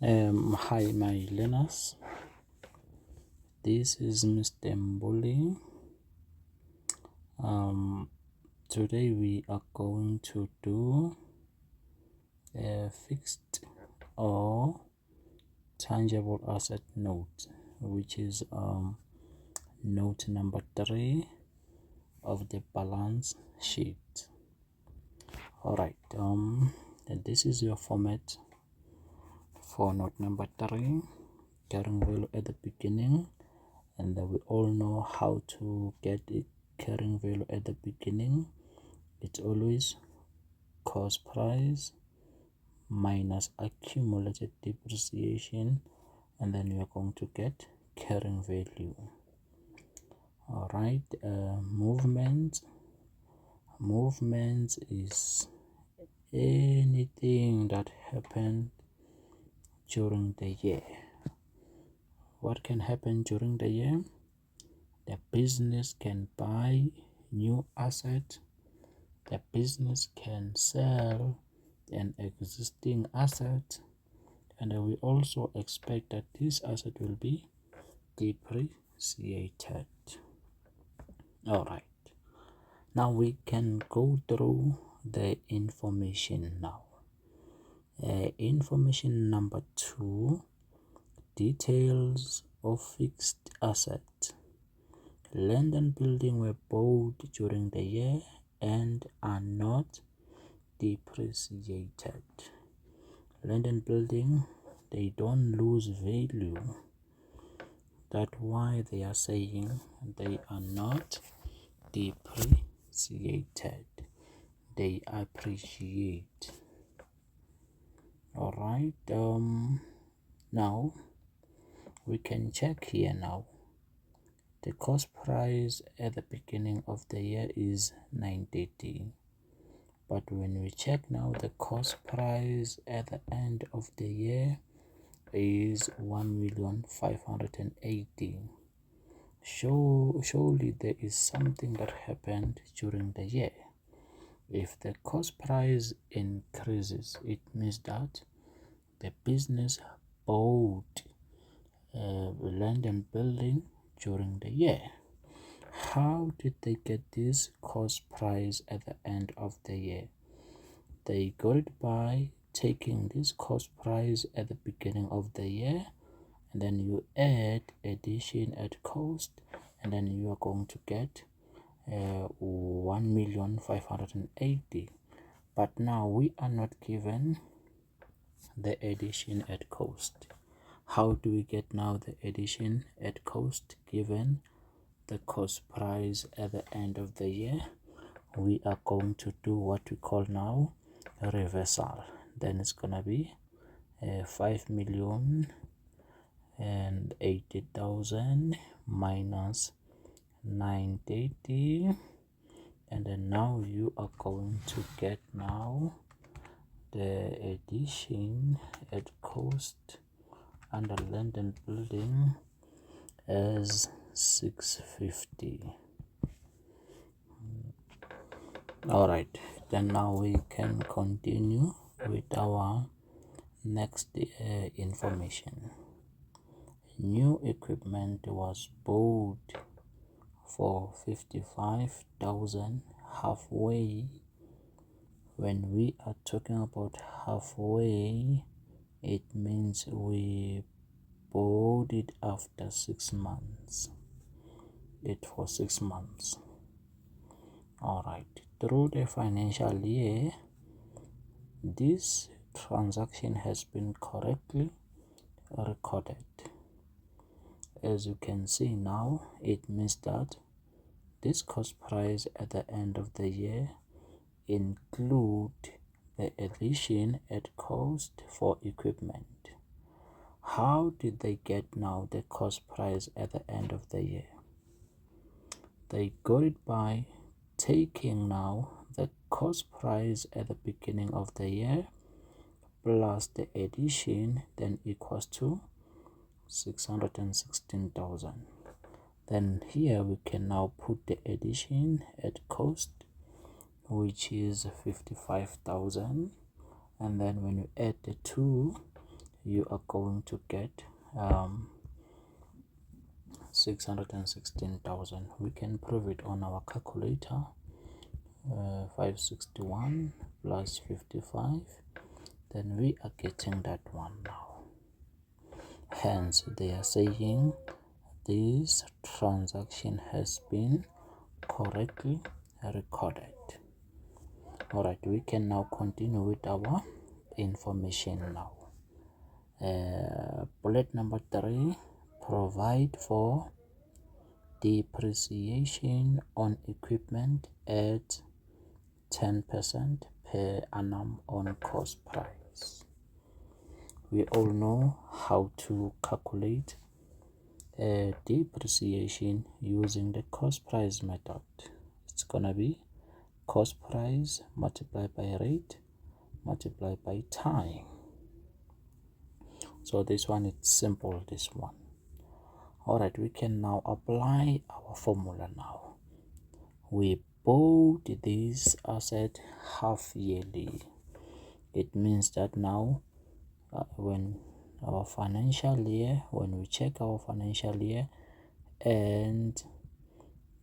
Hi, my learners. This is Mr. Mbuli. Today we are going to do a fixed or tangible asset note, which is note number 3 of the balance sheet. All right. This is your format for note number 3, carrying value at the beginning, and we all know how to get it carrying value at the beginning. It's always cost price minus accumulated depreciation, and then you are going to get carrying value. All right. Movement is anything that happened during the year. What can happen during the year? The business can buy new asset, the business can sell an existing asset, and we also expect that this asset will be depreciated. All right, now we can go through the information now. Information number 2, details of fixed asset. Land and building were bought during the year and are not depreciated. Land and building, they don't lose value. That's why they are saying they are not depreciated. They appreciate. All right. Now we can check here now. The cost price at the beginning of the year is 930. But when we check now, the cost price at the end of the year is 1,580,000. Surely there is something that happened during the year. If the cost price increases, it means that the business bought land and building during the year. How did they get this cost price at the end of the year? They got it by taking this cost price at the beginning of the year, and then you add addition at cost, and then you are going to get 1,580,000. But now we are not given the addition at cost. How do we get now the addition at cost given the cost price at the end of the year? We are going to do what we call now a reversal. Then it's gonna be 5,080,000 minus 930, and then now you are going to get now the addition at cost under land and building as 650. All right, then now we can continue with our next information. New equipment was bought for 55,000 halfway. When we are talking about halfway, it means we bought it after 6 months. It for 6 months. All right, through the financial year, this transaction has been correctly recorded. As you can see now, it means that this cost price at the end of the year include the addition at cost for equipment. How did they get now the cost price at the end of the year? They got it by taking now the cost price at the beginning of the year plus the addition, then equals to 616,000. Then here we can now put the addition at cost, which is 55,000, and then when you add the two, you are going to get 616,000. We can prove it on our calculator. 561 plus 55, then we are getting that one now. Hence they are saying this transaction has been correctly recorded. All right, we can now continue with our information now. Bullet number 3, provide for depreciation on equipment at 10% per annum on cost price. We all know how to calculate depreciation using the cost price method. It's gonna be cost price multiplied by rate multiplied by time. So this one is simple, this one. All right, we can now apply our formula now. We bought this asset half yearly. It means that now when we check our financial year and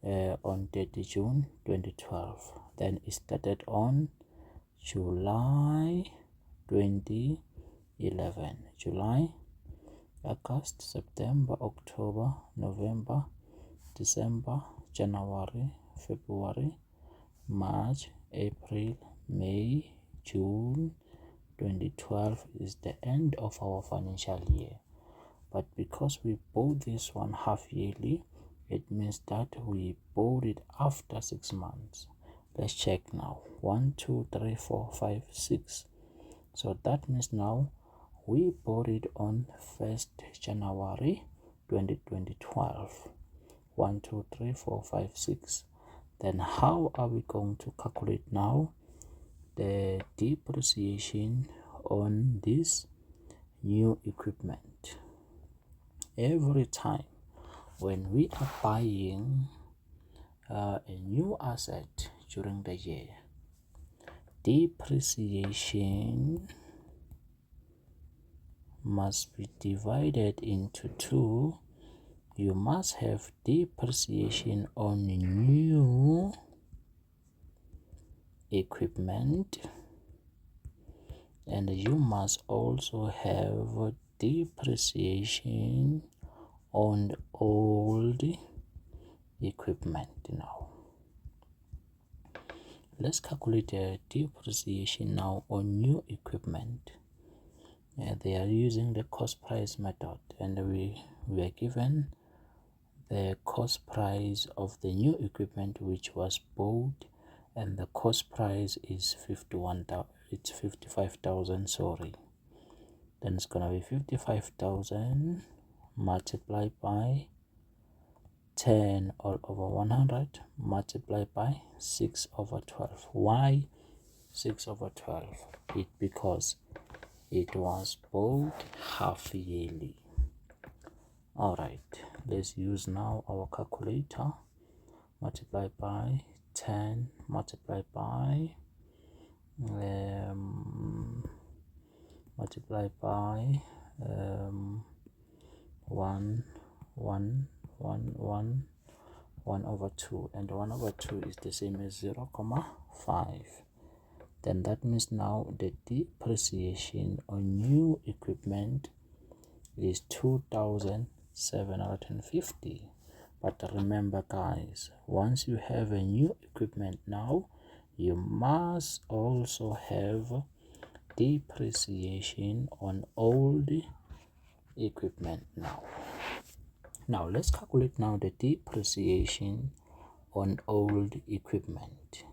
on 30 June 2012, then it started on July 2011. July, August, September, October, November, December, January, February, March, April, May, June 2012 is the end of our financial year. But because we bought this one half yearly, it means that we bought it after 6 months. Let's check now. 1 2 3 4 5 6. So that means now we bought it on 1st January 2012. 1 2 3 4 5 6. Then how are we going to calculate now the depreciation on this new equipment? Every time when we are buying a new asset during the year, depreciation must be divided into 2. You must have depreciation on new equipment, and you must also have depreciation on old equipment. Now let's calculate the depreciation now on new equipment. They are using the cost price method, and we are given the cost price of the new equipment which was bought, and the cost price is 55,000, sorry. Then it's gonna be 55,000 multiplied by 10 all over 100 multiplied by 6 over 12. Why 6 over 12? Because it was bought half yearly. All right, let's use now our calculator. Multiply by 10 multiplied by 1 over 2, and 1 over 2 is the same as 0.5. Then that means now the depreciation on new equipment is 2,750. But remember guys, once you have a new equipment now, you must also have depreciation on old equipment now. Now let's calculate now the depreciation on old equipment.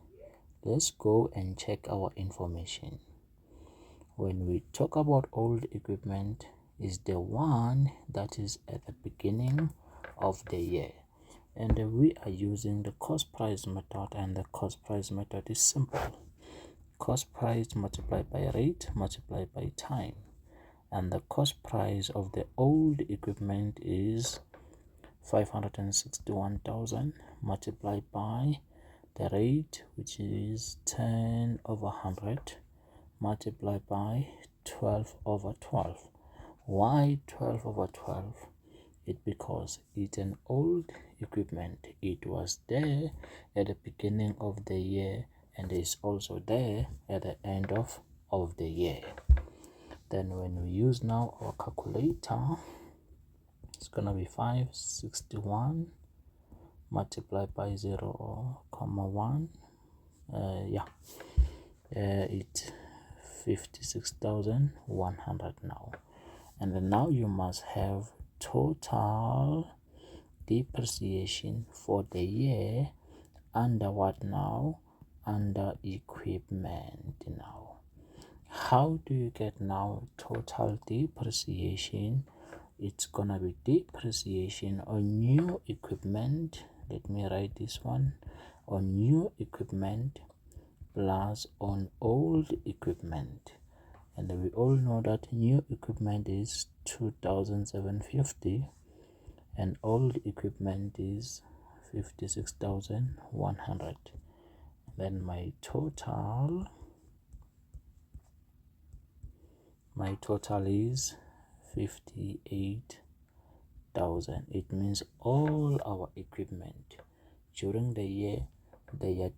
Let's go and check our information. When we talk about old equipment, is the one that is at the beginning of the year, and we are using the cost price method, and the cost price method is simple. Cost price multiplied by rate multiplied by time, and the cost price of the old equipment is 561,000 multiplied by the rate, which is 10 over 100 multiplied by 12 over 12. Why 12 over 12? It's because it's an old equipment. It was there at the beginning of the year and is also there at the end of the year. Then when we use now our calculator, it's gonna be 561 multiplied by 0, 1. It's 56,100 now. And then now you must have total depreciation for the year under what now? Under equipment now. How do you get now total depreciation? It's gonna be depreciation on new equipment. Let me write this one. On new equipment plus on old equipment. And we all know that new equipment is 2,750 and old equipment is 56,100. Then my total is 58,000. It means all our equipment during the year, their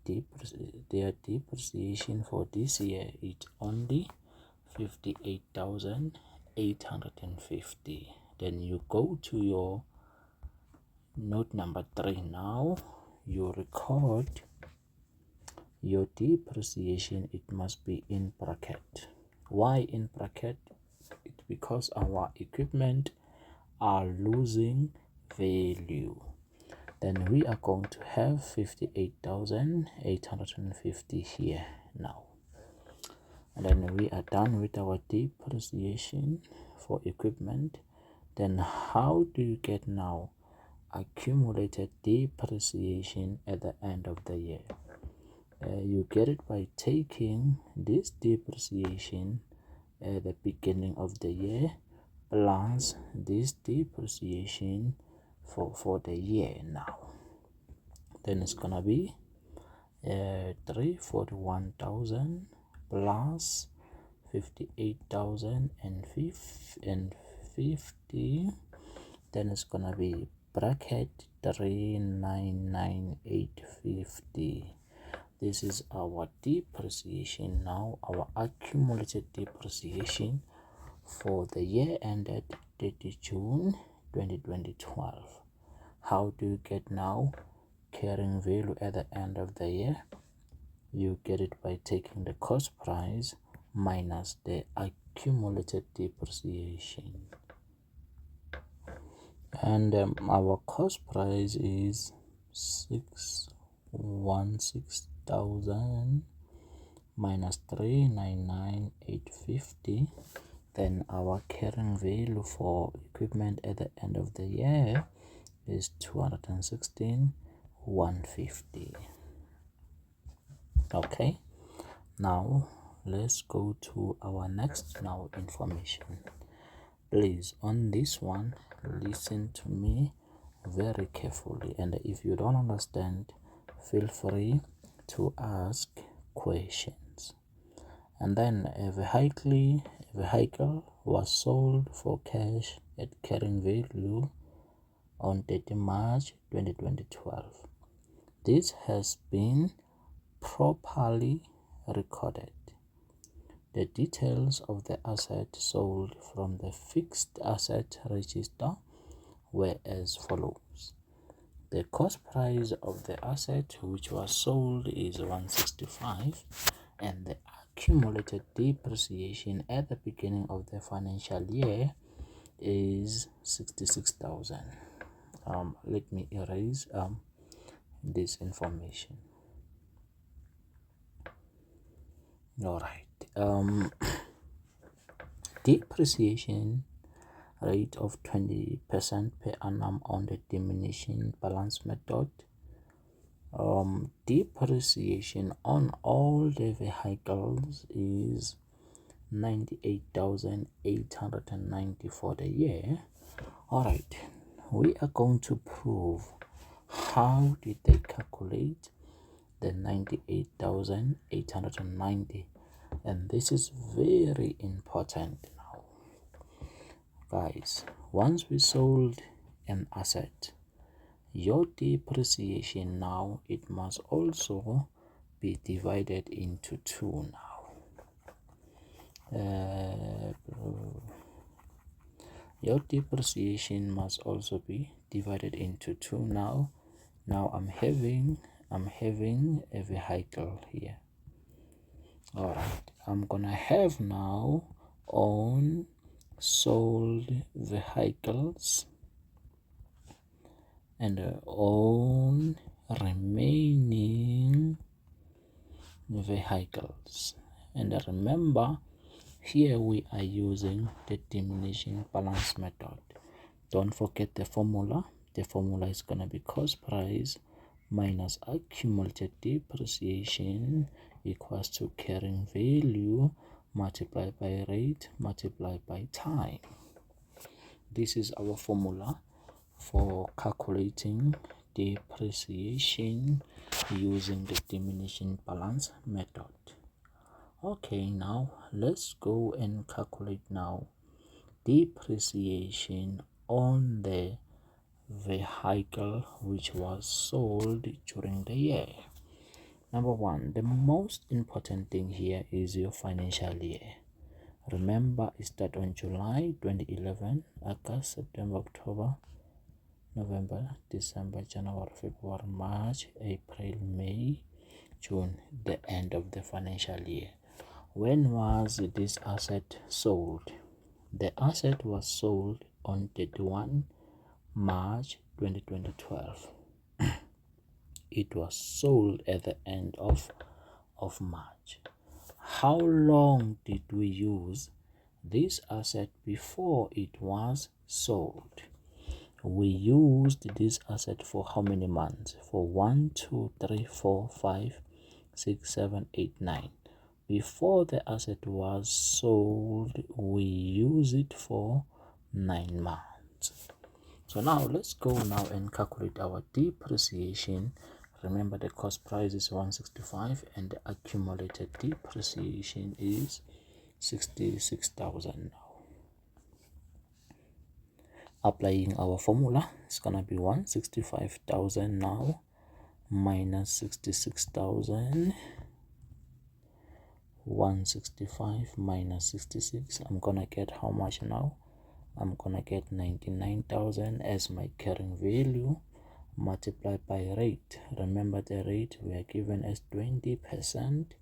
depreciation for this year is only 58,850. Then you go to your note number 3. Now you record your depreciation. It must be in bracket. Why in bracket? It's because our equipment are losing value. Then we are going to have 58,850 here now. And then we are done with our depreciation for equipment. Then how do you get now accumulated depreciation at the end of the year? You get it by taking this depreciation at the beginning of the year plus this depreciation for the year now. Then it's gonna be 341,000 plus 58,050. Then it's gonna be bracket 399,850. This is our depreciation now, our accumulated depreciation for the year ended 30 June 2012. How do you get now carrying value at the end of the year? You get it by taking the cost price minus the accumulated depreciation. And our cost price is 616,000 minus 399,850. Then our carrying value for equipment at the end of the year is 216,150. Okay, now let's go to our next now information. Please, on this one, listen to me very carefully, and if you don't understand, feel free to ask questions. And then a vehicle was sold for cash at carrying value on 30 March 2012. This has been properly recorded. The details of the asset sold from the fixed asset register were as follows. The cost price of the asset which was sold is 165, and the accumulated depreciation at the beginning of the financial year is 66,000. Let me erase this information. All right. Depreciation rate of 20% per annum on the diminishing balance method. Depreciation on all the vehicles is 98,890 for the year. All right, we are going to prove how did they calculate the 98,890, and this is very important now. Guys, once we sold an asset, your depreciation now, it must also be divided into two now. Your depreciation must also be divided into two now. Now I'm having a vehicle here. All right, I'm gonna have now on sold vehicles and on remaining vehicles. And remember, here we are using the diminishing balance method. Don't forget the formula. The formula is going to be cost price minus accumulated depreciation equals to carrying value multiplied by rate multiplied by time. This is our formula for calculating depreciation using the diminishing balance method. Okay, now let's go and calculate now depreciation on the vehicle which was sold during the year. Number one, the most important thing here is your financial year. Remember, it started on July 2011, August, September, October, November, December, January, February, March, April, May, June, the end of the financial year. When was this asset sold? The asset was sold on 31 March 2012. It was sold at the end of March. How long did we use this asset before it was sold? We used this asset for how many months? For 1, 2, 3, 4, 5, 6, 7, 8, 9. Before the asset was sold, we use it for 9 months. So now let's go now and calculate our depreciation. Remember, the cost price is 165 and the accumulated depreciation is 66,000 now. Applying our formula, it's gonna be 165,000 now minus 66,000. 165 minus 66, I'm gonna get how much now? I'm gonna get 99,000 as my carrying value multiplied by rate. Remember, the rate we are given as 20%,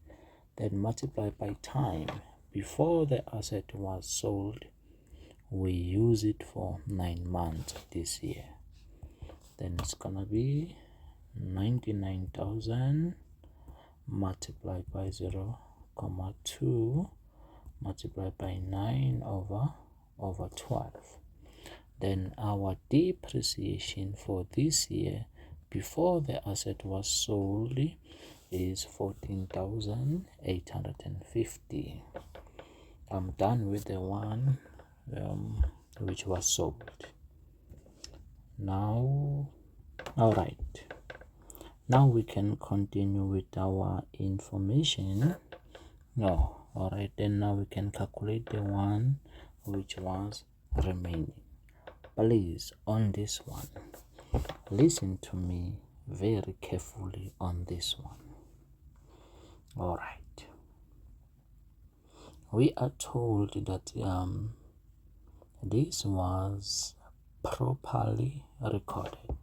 then multiplied by time. Before the asset was sold, we use it for 9 months this year. Then it's gonna be 99,000 multiplied by 0,2 multiplied by 9 over 12. Then our depreciation for this year before the asset was sold is 14,850. I'm done with the one which was sold. Now, all right, now we can continue with our information. No, all right, then now we can calculate the one which was remaining. Please, on this one, listen to me very carefully on this one. All right, we are told that this was properly recorded.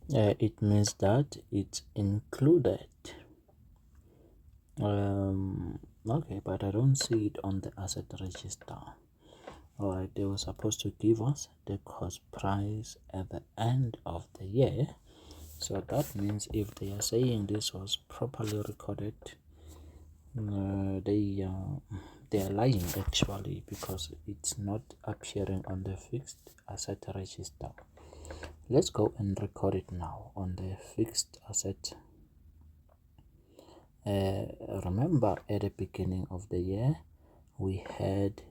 It means that it's included. Okay, but I don't see it on the asset register. All right, they were supposed to give us the cost price at the end of the year. So that means if they are saying this was properly recorded, they are lying actually, because it's not appearing on the fixed asset register. Let's go and record it now on the fixed asset. Remember, at the beginning of the year we had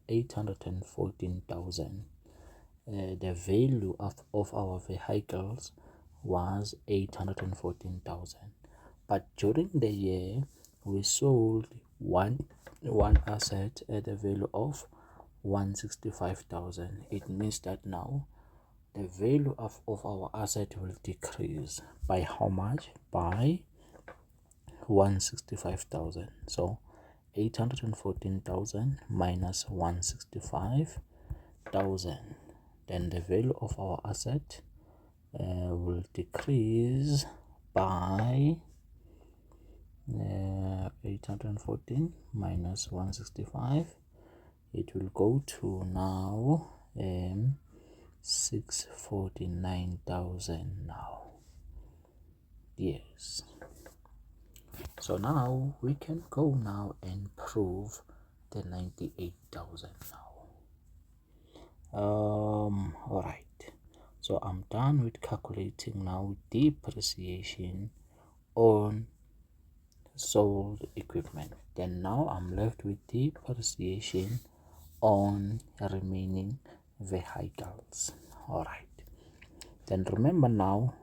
814,000. The value of our vehicles was 814,000, but during the year we sold one asset at a value of 165,000. It means that now the value of our asset will decrease by how much? By 165,000. So 814,000 minus 165,000. Then the value of our asset will decrease by 814 minus 165. It will go to now 649,000 now. Yes. So now we can go now and prove the 98,000 now. All right. So I'm done with calculating now depreciation on sold equipment. Then now I'm left with depreciation on remaining vehicles. All right. Then remember now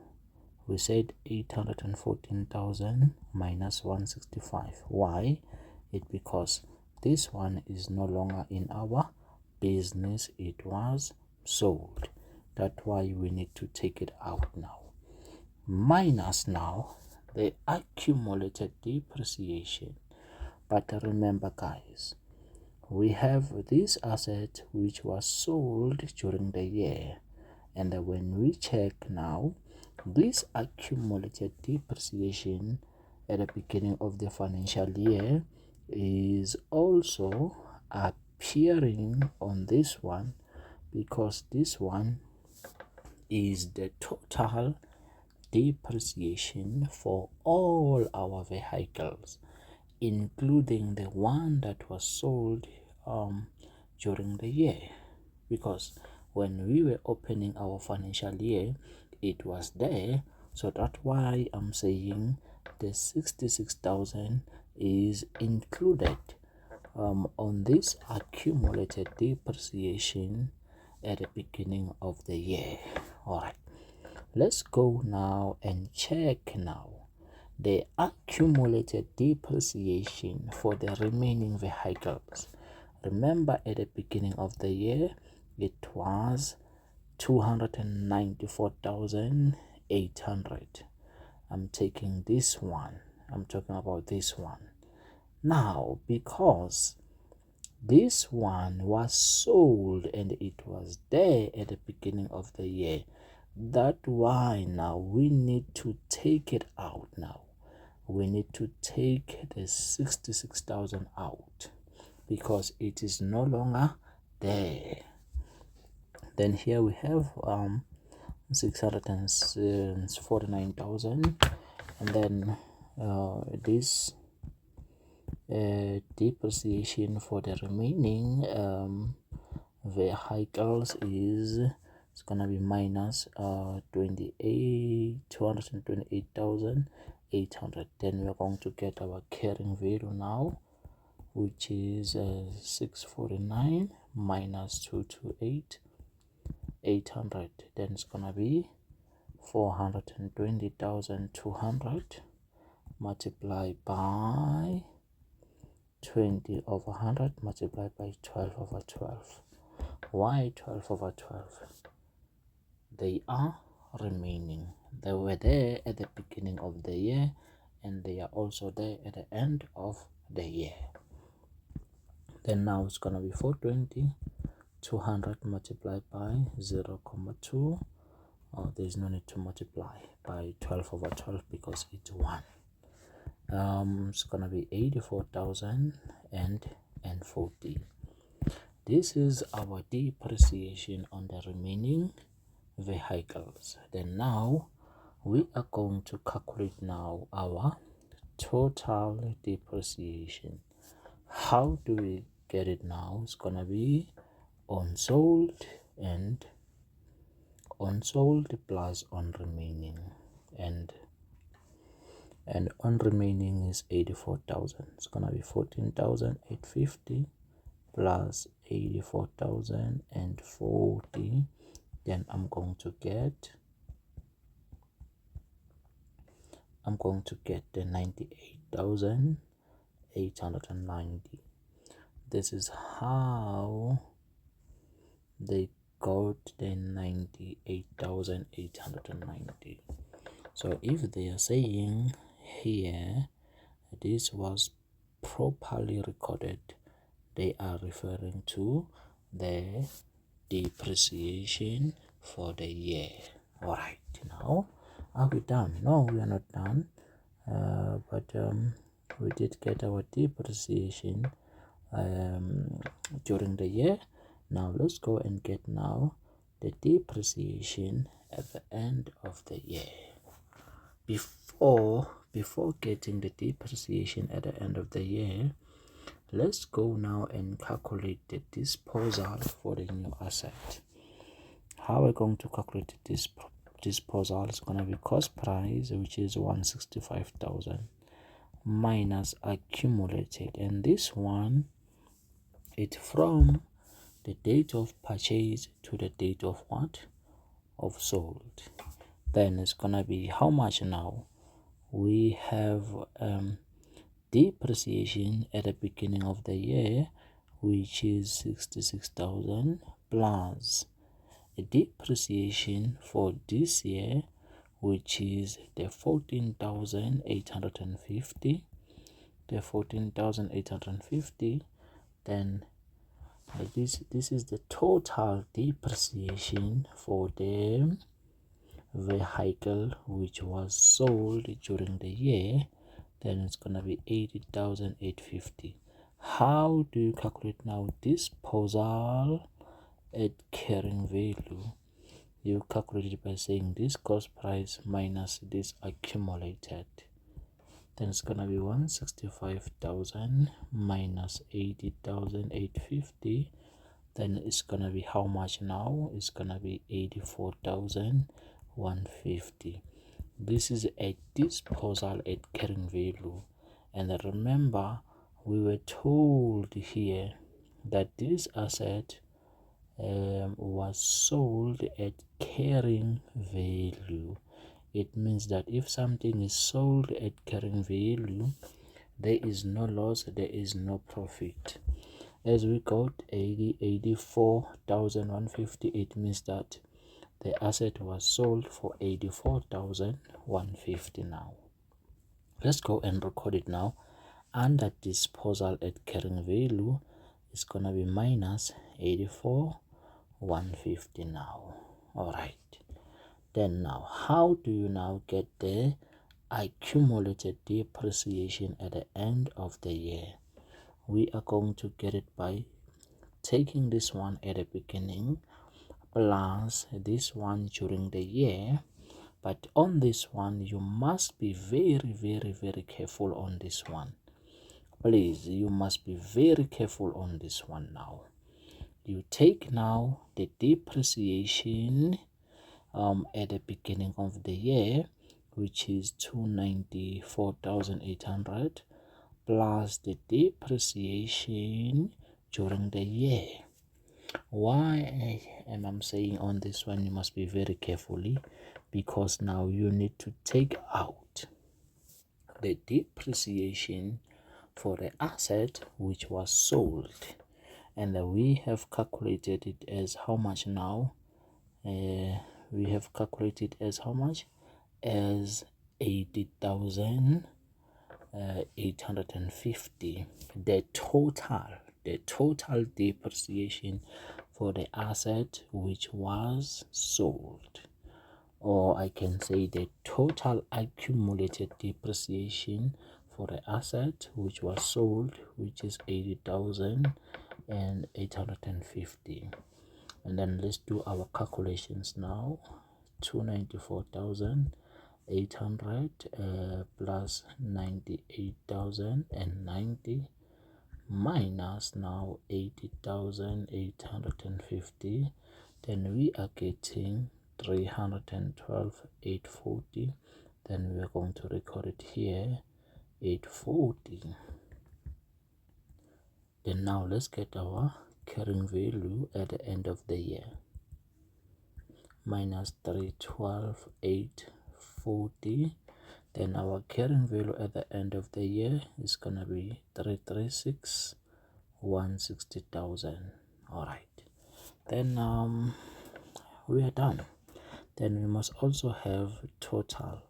we said 814,000 minus 165. Why? It because this one is no longer in our business. It was sold. That's why we need to take it out now. Minus now the accumulated depreciation. But remember guys, we have this asset which was sold during the year, and when we check now, this accumulated depreciation at the beginning of the financial year is also appearing on this one, because this one is the total depreciation for all our vehicles, including the one that was sold during the year. Because when we were opening our financial year, it was there. So that's why I'm saying the 66,000 is included on this accumulated depreciation at the beginning of the year. All right, let's go now and check now the accumulated depreciation for the remaining vehicles. Remember, at the beginning of the year it was 294,800. I'm taking this one, I'm talking about this one now, because this one was sold and it was there at the beginning of the year. That's why now we need to take it out now. We need to take the 66,000 out because it is no longer there. Then here we have 649,000, and then this depreciation for the remaining vehicles is, it's gonna be minus 228,800. Then we're going to get our carrying value now, which is 649 minus 228,800. Then it's gonna be 420,200 multiplied by 20 over 100 multiplied by 12 over 12. Why 12 over 12? They are remaining. They were there at the beginning of the year, and they are also there at the end of the year. Then now it's gonna be 420, 200 multiplied by 0,2. There's no need to multiply by 12 over 12 because it's 1. It's gonna be 84,040. This is our depreciation on the remaining vehicles. Then now we are going to calculate now our total depreciation. How do we get it now? It's gonna be unsold and unsold plus on remaining, and on remaining is 84,000. It's gonna be 14,850 plus 84,040. Then I'm going to get the 98,890. This is how they got the 98,890. So if they are saying here this was properly recorded, they are referring to the depreciation for the year. All right, now are we done? No, we are not done. But we did get our depreciation during the year. Now let's go and get now the depreciation at the end of the year. Before getting the depreciation at the end of the year, let's go now and calculate the disposal for the new asset. How we're going to calculate this disposal is going to be cost price, which is 165,000 minus accumulated, and this one it from the date of purchase to the date of what? Of sold. Then it's gonna be how much now? We have depreciation at the beginning of the year, which is 66,000 plus a depreciation for this year, which is the 14,850. The 14,850. Then this is the total depreciation for the vehicle which was sold during the year. Then it's gonna be 80,850. How do you calculate now disposal at carrying value? You calculate it by saying this cost price minus this accumulated. Then it's gonna be 165,000 minus 80,850. Then it's gonna be how much now? It's gonna be 84,150. This is a disposal at carrying value. And remember, we were told here that this asset was sold at carrying value. It means that if something is sold at carrying value, there is no loss, there is no profit. As we got 84,150, it means that the asset was sold for 84,150. Now let's go and record it now. Under disposal at carrying value is gonna be minus 84,150 now. All right, then now how do you now get the accumulated depreciation at the end of the year? We are going to get it by taking this one at the beginning plus this one during the year. But on this one you must be very careful on this one. Please, you must be very careful on this one. Now you take now the depreciation at the beginning of the year, which is 294,800 plus the depreciation during the year. Why am I saying on this one you must be very carefully? Because now you need to take out the depreciation for the asset which was sold, and we have calculated it as how much now? We have calculated as how much? As 80,850. The total depreciation for the asset which was sold, or I can say the total accumulated depreciation for the asset which was sold, which is 80,850. And then let's do our calculations now. 294,800 plus 98,090 minus now 80,850. Then we are getting 312,840. Then we are going to record it here, 840. Then now let's get our carrying value at the end of the year. Minus 312,840. Then our carrying value at the end of the year is gonna be 336,160,000. All right, then we are done. Then we must also have total,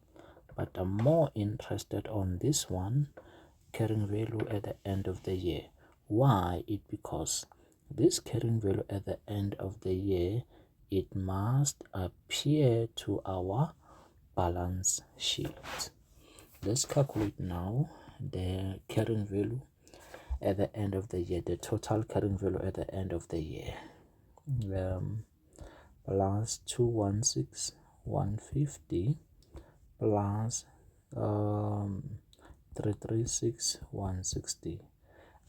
but I'm more interested on this one, carrying value at the end of the year. Why? Because this carrying value at the end of the year, it must appear to our balance sheet. Let's calculate now the carrying value at the end of the year, the total carrying value at the end of the year. Plus 216,150 plus 336,160.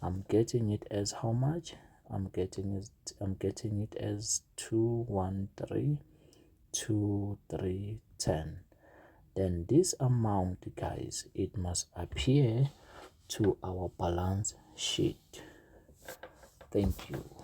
I'm getting it as how much? I'm getting it as 213,2310. Then this amount, guys, it must appear to our balance sheet. Thank you.